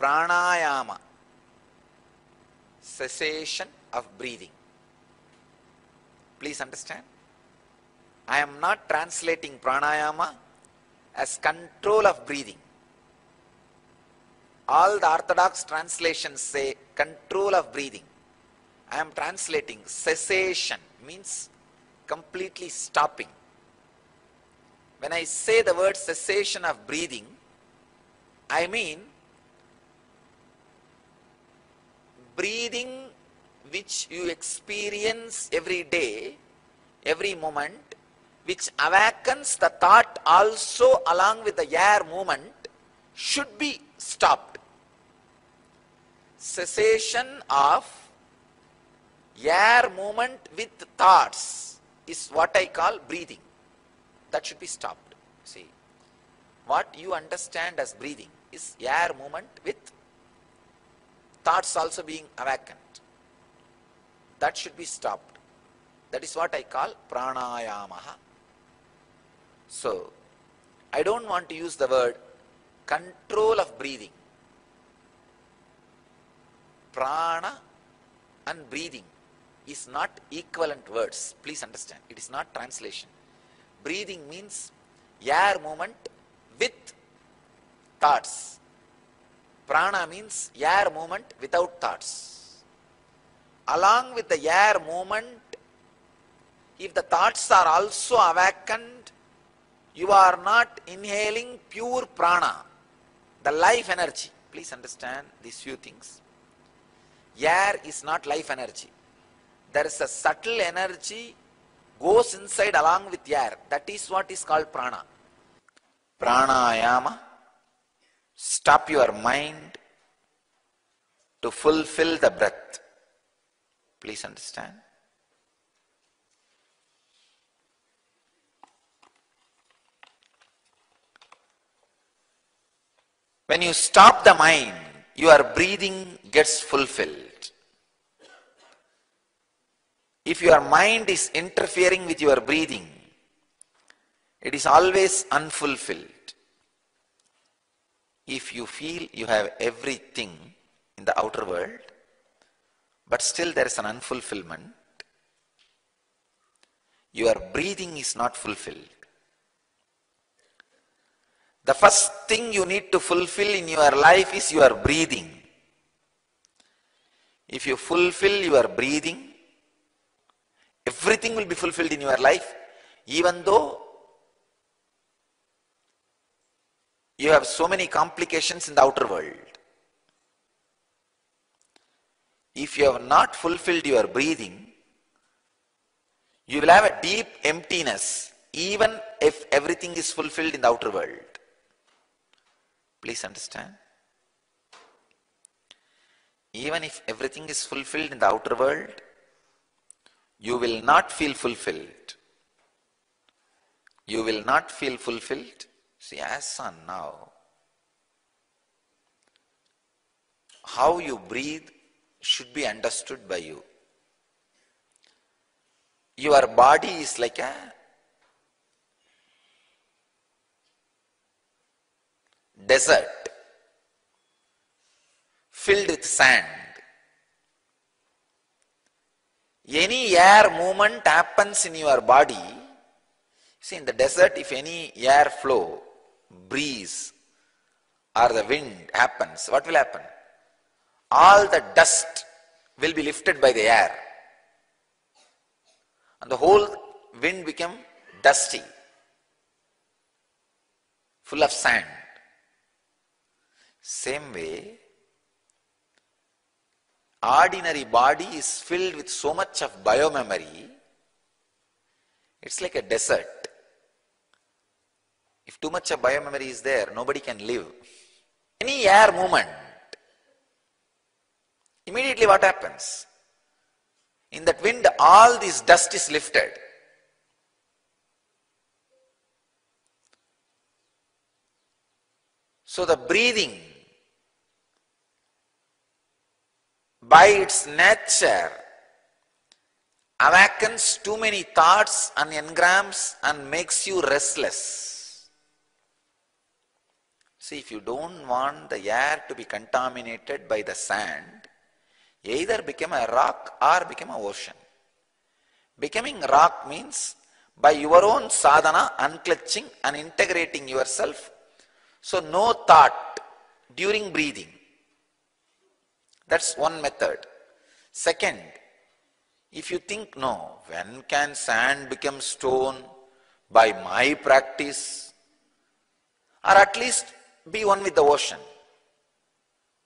pranayama, cessation of breathing. Please understand, I am not translating pranayama as control of breathing. All the orthodox translations say control of breathing. I am translating cessation, means completely stopping. When I say the word cessation of breathing, I mean breathing which you experience every day, every moment, which awakens the thought also along with the air movement, should be stopped. Cessation of air movement with thoughts is what I call breathing. That should be stopped. See, what you understand as breathing is air movement with thoughts also being awakened. That should be stopped. That is what I call pranayamaha. So, I don't want to use the word control of breathing. Prana and breathing is not equivalent words. Please understand, it is not translation. Breathing means air movement with thoughts. Prana means air movement without thoughts. Along with the air movement, if the thoughts are also awakened, you are not inhaling pure prana, the life energy. Please understand these few things. Air is not life energy. There is a subtle energy goes inside along with air. That is what is called prana. Pranayama, stop your mind to fulfill the breath. Please understand. When you stop the mind, your breathing gets fulfilled. If your mind is interfering with your breathing, it is always unfulfilled. If you feel you have everything in the outer world, but still there is an unfulfillment, your breathing is not fulfilled. The first thing you need to fulfill in your life is your breathing. If you fulfill your breathing, everything will be fulfilled in your life, even though you have so many complications in the outer world. If you have not fulfilled your breathing, you will have a deep emptiness, even if everything is fulfilled in the outer world. Please understand. Even if everything is fulfilled in the outer world, you will not feel fulfilled. You will not feel fulfilled. See, as on now, how you breathe should be understood by you. Your body is like a desert filled with sand. Any air movement happens in your body. See, in the desert, if any air flow, breeze or the wind happens, what will happen? All the dust will be lifted by the air, and the whole wind become dusty, full of sand. Same way, ordinary body is filled with so much of biomemory, it's like a desert. If too much of biomemory is there, nobody can live. Any air movement, immediately what happens? In that wind, all this dust is lifted. So the breathing, by its nature, awakens too many thoughts and engrams and makes you restless. See, if you don't want the air to be contaminated by the sand, either become a rock or become an ocean. Becoming rock means by your own sadhana, unclutching and integrating yourself. So no thought during breathing. That's one method. Second, if you think, no, when can sand become stone? By my practice. Or at least be one with the ocean.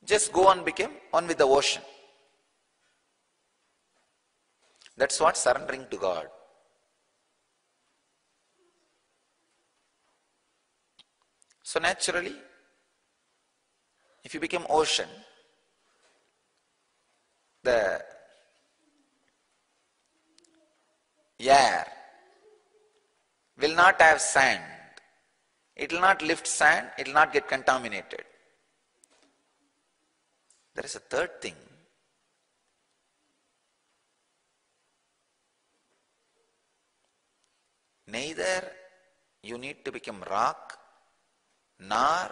Just go and become one with the ocean. That's what surrendering to God. So naturally, if you become ocean, the air will not have sand. It will not lift sand, it will not get contaminated. There is a third thing. Neither you need to become rock, nor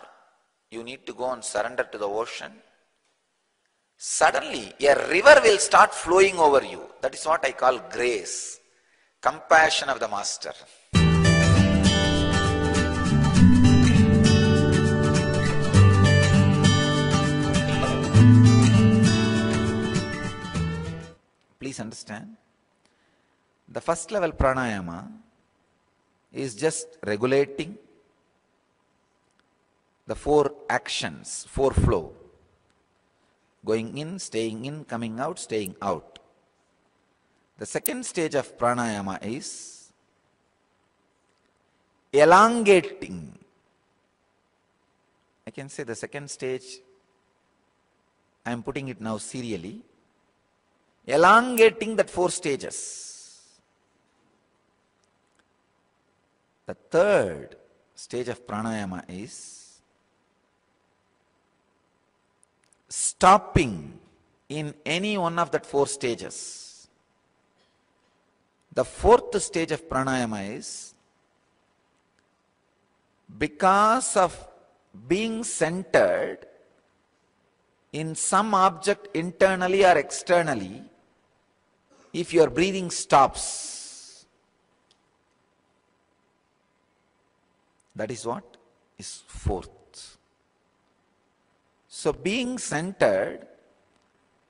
you need to go and surrender to the ocean. Suddenly, a river will start flowing over you. That is what I call grace, compassion of the Master. Please understand, the first level pranayama is just regulating the four actions, four flow. Going in, staying in, coming out, staying out. The second stage of pranayama is elongating. I can say the second stage, I am putting it now serially. Elongating that four stages. The third stage of pranayama is stopping in any one of that four stages. The fourth stage of pranayama is because of being centered in some object internally or externally, if your breathing stops, that is what is fourth. So being centered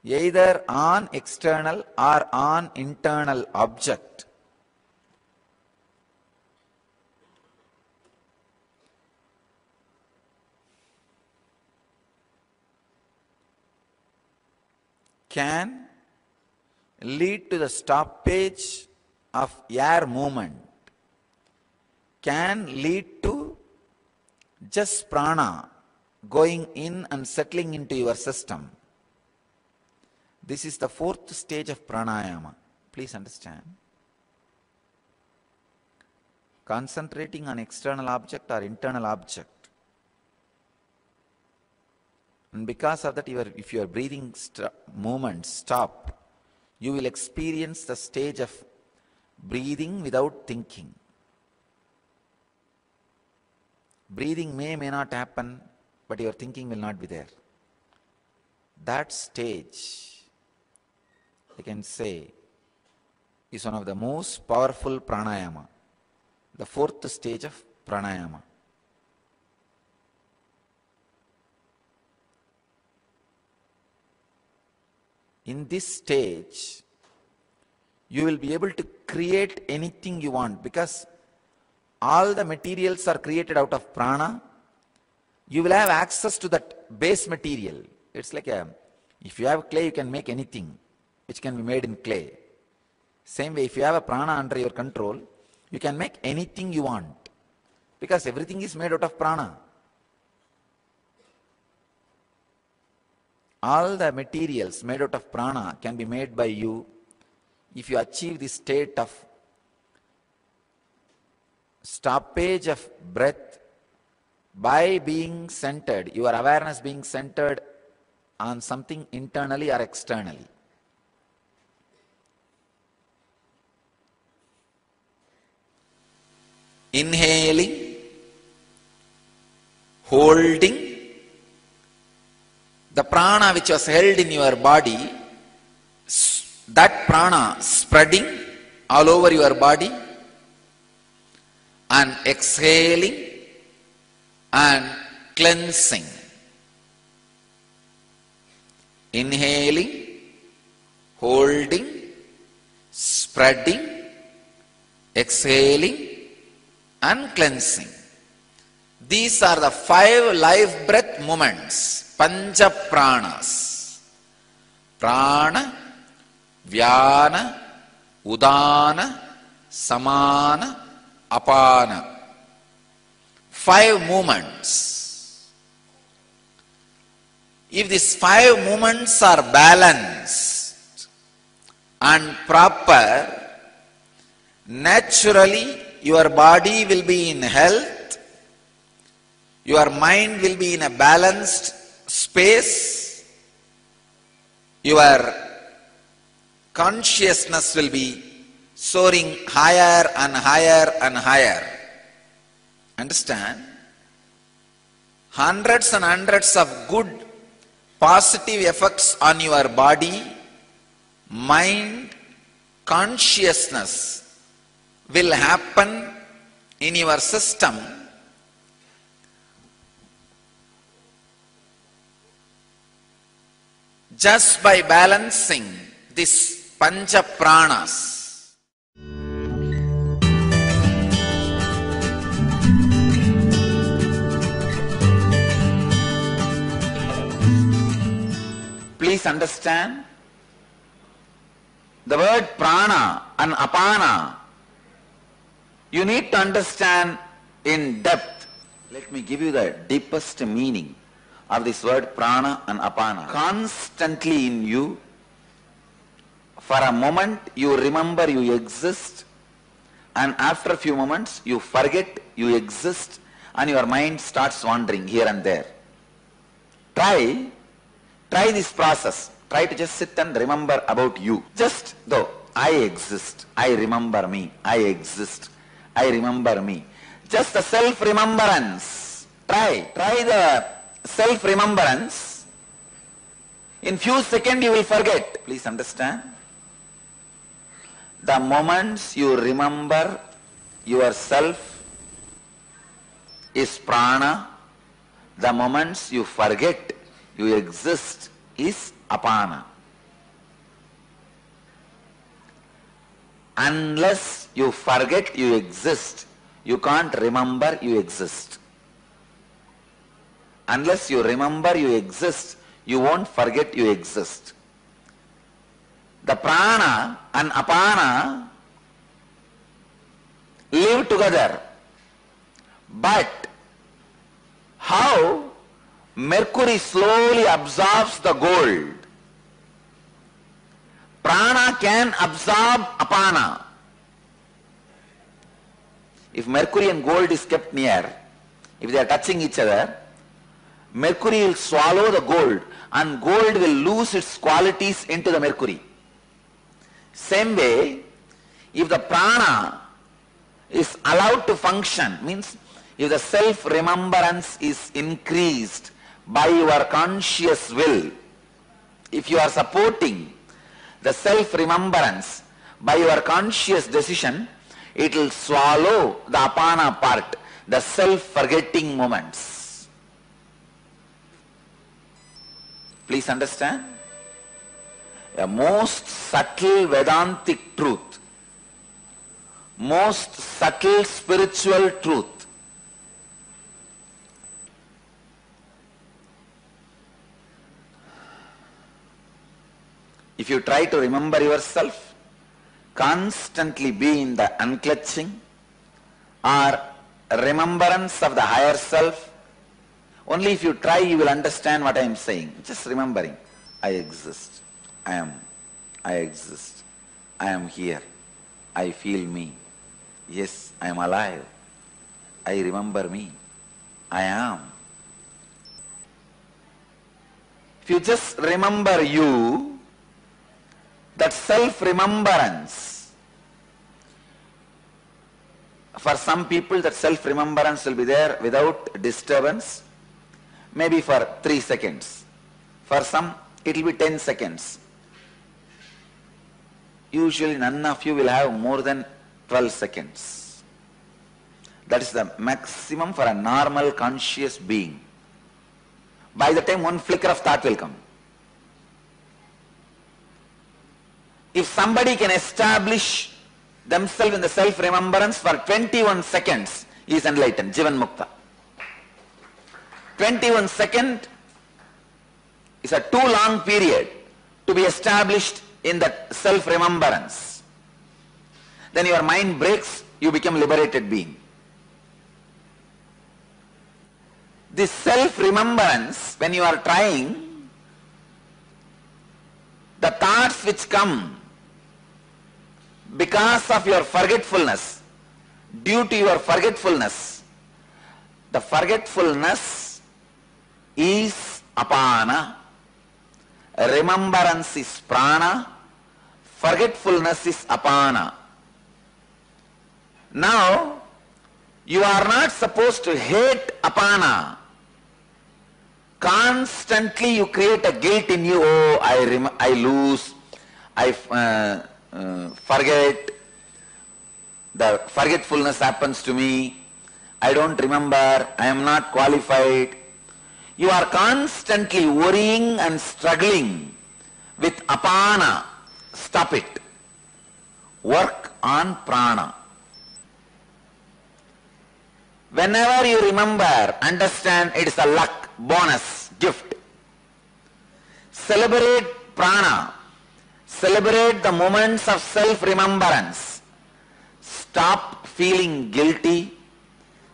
either on external or on internal object can lead to the stoppage of air movement, can lead to just prana going in and settling into your system. This is the fourth stage of pranayama. Please understand. Concentrating on external object or internal object. And because of that, if your breathing movements stop, you will experience the stage of breathing without thinking. Breathing may not happen, but your thinking will not be there. That stage, I can say, is one of the most powerful pranayama. The fourth stage of pranayama. In this stage, you will be able to create anything you want because all the materials are created out of prana. You will have access to that base material. It's like if you have clay, you can make anything which can be made in clay. Same way, if you have a prana under your control, you can make anything you want because everything is made out of prana. All the materials made out of prana can be made by you if you achieve the state of stoppage of breath by being centered, your awareness being centered on something internally or externally. Inhaling, holding, the prana which was held in your body, that prana spreading all over your body, and exhaling and cleansing. Inhaling, holding, spreading, exhaling and cleansing. These are the 5 life breath movements, Pancha Pranas. Prana, Vyana, Udana, Samana, Apana. 5 movements. If these 5 movements are balanced and proper, naturally your body will be in health, your mind will be in a balanced space, your consciousness will be soaring higher and higher and higher. Understand? Hundreds and hundreds of good positive effects on your body, mind, consciousness will happen in your system just by balancing this Pancha Pranas. Please understand, the word prana and apana, you need to understand in depth. Let me give you the deepest meaning of this word prana and apana. Constantly in you, for a moment you remember you exist, and after a few moments you forget you exist and your mind starts wandering here and there. Try this process. Try to just sit and remember about you. Just though, I exist, I remember me, I exist, I remember me. Just the self-remembrance. Try the self-remembrance. In few seconds you will forget. Please understand. The moments you remember yourself is prana. The moments you forget you exist is apana. Unless you forget you exist, you can't remember you exist. Unless you remember you exist, you won't forget you exist. The prana and apana live together. But how mercury slowly absorbs the gold, prana can absorb apana. If mercury and gold is kept near, if they are touching each other, mercury will swallow the gold and gold will lose its qualities into the mercury. Same way, if the prana is allowed to function, means if the self-remembrance is increased by your conscious will, if you are supporting the self-remembrance by your conscious decision, it will swallow the apana part, the self-forgetting moments. Please understand? A most subtle Vedantic truth, most subtle spiritual truth. If you try to remember yourself, constantly be in the unclutching or remembrance of the higher self, only if you try you will understand what I am saying. Just remembering, I exist, I exist, I am here, I feel me, yes, I am alive, I remember me, I am. If you just remember you, that self-remembrance, for some people that self-remembrance will be there without disturbance, maybe for 3 seconds. For some, it will be 10 seconds. Usually none of you will have more than 12 seconds. That is the maximum for a normal conscious being. By the time one flicker of thought will come. If somebody can establish themselves in the self-remembrance for 21 seconds, he is enlightened, Jivan Mukta. 21 seconds is a too long period to be established in that self-remembrance. Then your mind breaks, you become liberated being. This self-remembrance, when you are trying, the thoughts which come because of your forgetfulness, due to your forgetfulness, the forgetfulness is apana, remembrance is prana, forgetfulness is apana. Now, you are not supposed to hate apana. Constantly you create a guilt in you. Oh, I lose, I forget, the forgetfulness happens to me, I don't remember, I am not qualified. You are constantly worrying and struggling with apana. Stop it. Work on prana. Whenever you remember, understand it is a luck, bonus, gift. Celebrate prana. Celebrate the moments of self-remembrance. Stop feeling guilty.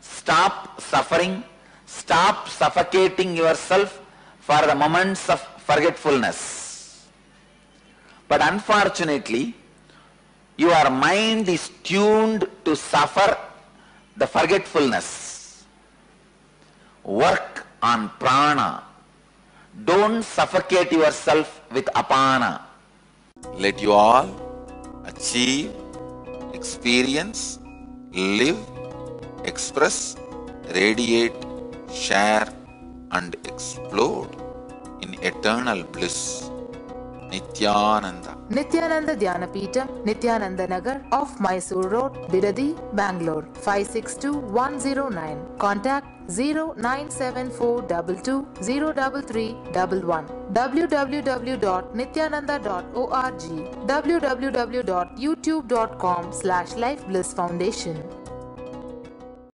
Stop suffering. Stop suffocating yourself for the moments of forgetfulness. But unfortunately, your mind is tuned to suffer the forgetfulness. Work on prana. Don't suffocate yourself with apana. Let you all achieve, experience, live, express, radiate, share and explode in eternal bliss. Nityananda. Nityananda Dhyanapitham, Nityananda Nagar, off Mysore Road, Bidadi, Bangalore, 562109. Contact 09742203311. www.nityananda.org. www.youtube.com/Life Bliss Foundation.